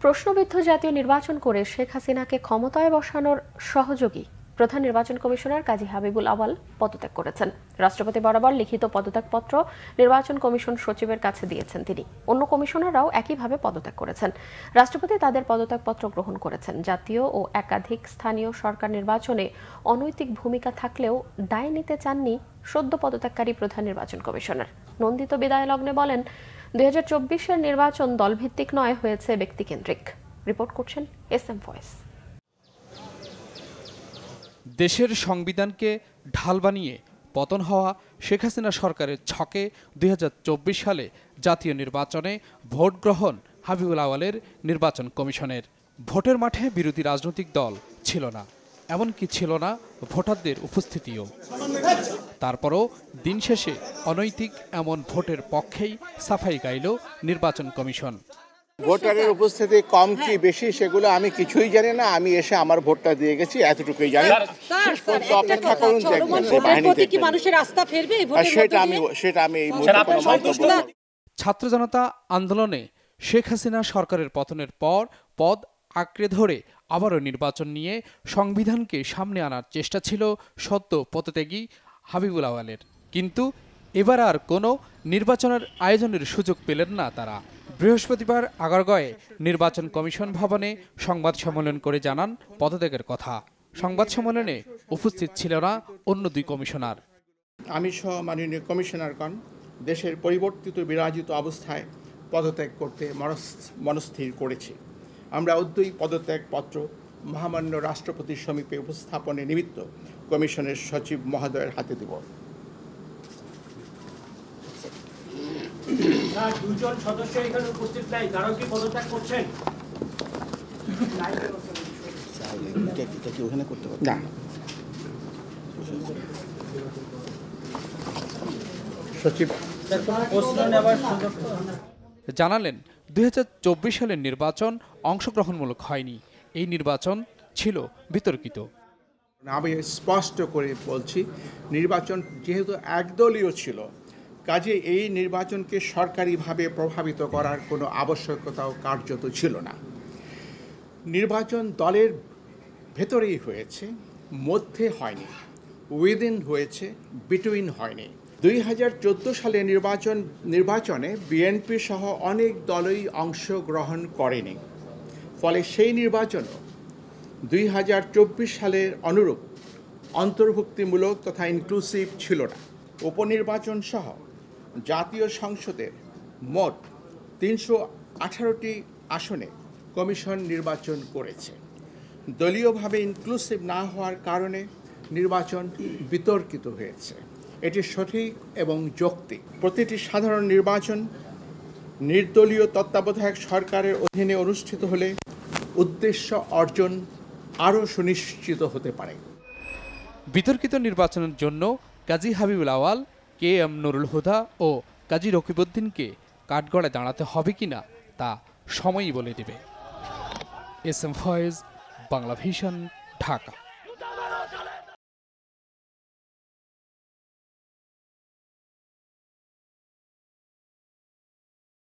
প্রশ্নবিদ্ধ জাতীয় নির্বাচন করে শেখ হাসিনাকে ক্ষমতায় বসানোর সহযোগী প্রধান নির্বাচন কমিশনার কাজী হাবিবুল আওয়াল পদত্যাগ করেছেন। রাষ্ট্রপতি বরাবর লিখিত পদত্যাগপত্র নির্বাচন কমিশন সচিবের কাছে দিয়েছেন তিনি। অন্য কমিশনাররাও একইভাবে পদত্যাগ করেছেন। রাষ্ট্রপতি তাদের পদত্যাগপত্র গ্রহণ করেছেন। জাতীয় ও একাধিক স্থানীয় সরকার নির্বাচনে অনৈতিক ভূমিকা থাকলেও দায় নিতে চাননি সদ্য পদত্যাগকারী প্রধান নির্বাচন কমিশনার। নন্দিত বিদায় লগ্নে বলেন, 2024-এর নির্বাচন দলভিত্তিক নয়, হয়েছে ব্যক্তিকেন্দ্রিক। রিপোর্ট করছেন SM ভয়েস। দেশের সংবিধানকে ঢাল বানিয়ে পতন হওয়া শেখ হাসিনা সরকারের ছকে 2024 সালে জাতীয় নির্বাচনে ভোট গ্রহণ হাবিবুল আওয়ালের নির্বাচন কমিশনের। ভোটের মাঠে বিরোধী রাজনৈতিক দল ছিল না, এমনকি ছিল না ভোটারদের উপস্থিতিও। তারপরও দিন শেষে অনৈতিক এমন ভোটের পক্ষেই সাফাই গাইল নির্বাচন কমিশন। ভোটারের উপস্থিতি কম কি বেশি সেগুলো আমি কিছুই জানি না। আমি এসে আমার ভোটটা দিয়ে গেছি, এতটুকুই জানি। শেষ পর্যন্ত অপেক্ষা করুন, দেখবেন মানুষের আস্থা ফিরবে। সেটা আমি এই মুহূর্তে ছাত্র জনতা আন্দোলনে শেখ হাসিনা সরকারের পতনের পর পদ আঁকড়ে ধরে আবারও নির্বাচন নিয়ে সংবিধানকে সামনে আনার চেষ্টা ছিল সদ্য পদত্যাগী হাবিবুল আওয়ালের। কিন্তু এবার আর কোনো নির্বাচনের আয়োজনের সুযোগ পেলেন না তারা। বৃহস্পতিবার আগারগাঁয়ে নির্বাচন কমিশন ভবনে সংবাদ সম্মেলন করে জানান পদত্যাগের কথা। সংবাদ সম্মেলনে উপস্থিত ছিল না অন্য দুই কমিশনার। আমি সহ মাননীয় কমিশনারগণ দেশের পরিবর্তিত বিরাজিত অবস্থায় পদত্যাগ করতে মনস্থির করেছি। আমরা উদ্যয়ী পদত্যাগপত্র মহামান্য রাষ্ট্রপতির সমীপে উপস্থাপনের নিমিত্ত কমিশনের সচিব মহোদয়ের হাতে দেব। দুজন সদস্য এখানে উপস্থিত নাই, তারাও কি পদত্যাগ করছেন? না, সচিব জানালেন 2024 সালের নির্বাচন অংশগ্রহণমূলক হয়নি, এই নির্বাচন ছিল বিতর্কিত। আমি স্পষ্ট করে বলছি, নির্বাচন যেহেতু একদলীয় ছিল, কাজে এই নির্বাচনকে সরকারিভাবে প্রভাবিত করার কোনো আবশ্যকতাও কার্যত ছিল না। নির্বাচন দলের ভেতরেই হয়েছে, মধ্যে হয়নি, উইদিন হয়েছে, বিটুইন হয়নি। 2014 সালে নির্বাচনে বিএনপি সহ অনেক দলই অংশগ্রহণ করেনি, ফলে সেই নির্বাচনও 2024 সালের অনুরূপ অন্তর্ভুক্তিমূলক তথা ইনক্লুসিভ ছিল না। উপনির্বাচন সহ জাতীয় সংসদের মোট 318টি আসনে কমিশন নির্বাচন করেছে। দলীয়ভাবে ইনক্লুসিভ না হওয়ার কারণে নির্বাচন বিতর্কিত হয়েছে। এটি সঠিক এবং যৌক্তিক। প্রতিটি সাধারণ নির্বাচন নির্দলীয় তত্ত্বাবধায়ক সরকারের অধীনে অনুষ্ঠিত হলে উদ্দেশ্য অর্জন আরও সুনিশ্চিত হতে পারে। বিতর্কিত নির্বাচনের জন্য কাজী হাবিবুল আওয়াল, KM নুরুল হুদা ও কাজী রকিবউদ্দিনকে কাঠগড়ায় দাঁড়াতে হবে কিনা তা সময়ই বলে দেবে। SM voice, Bangla vision, Dhaka.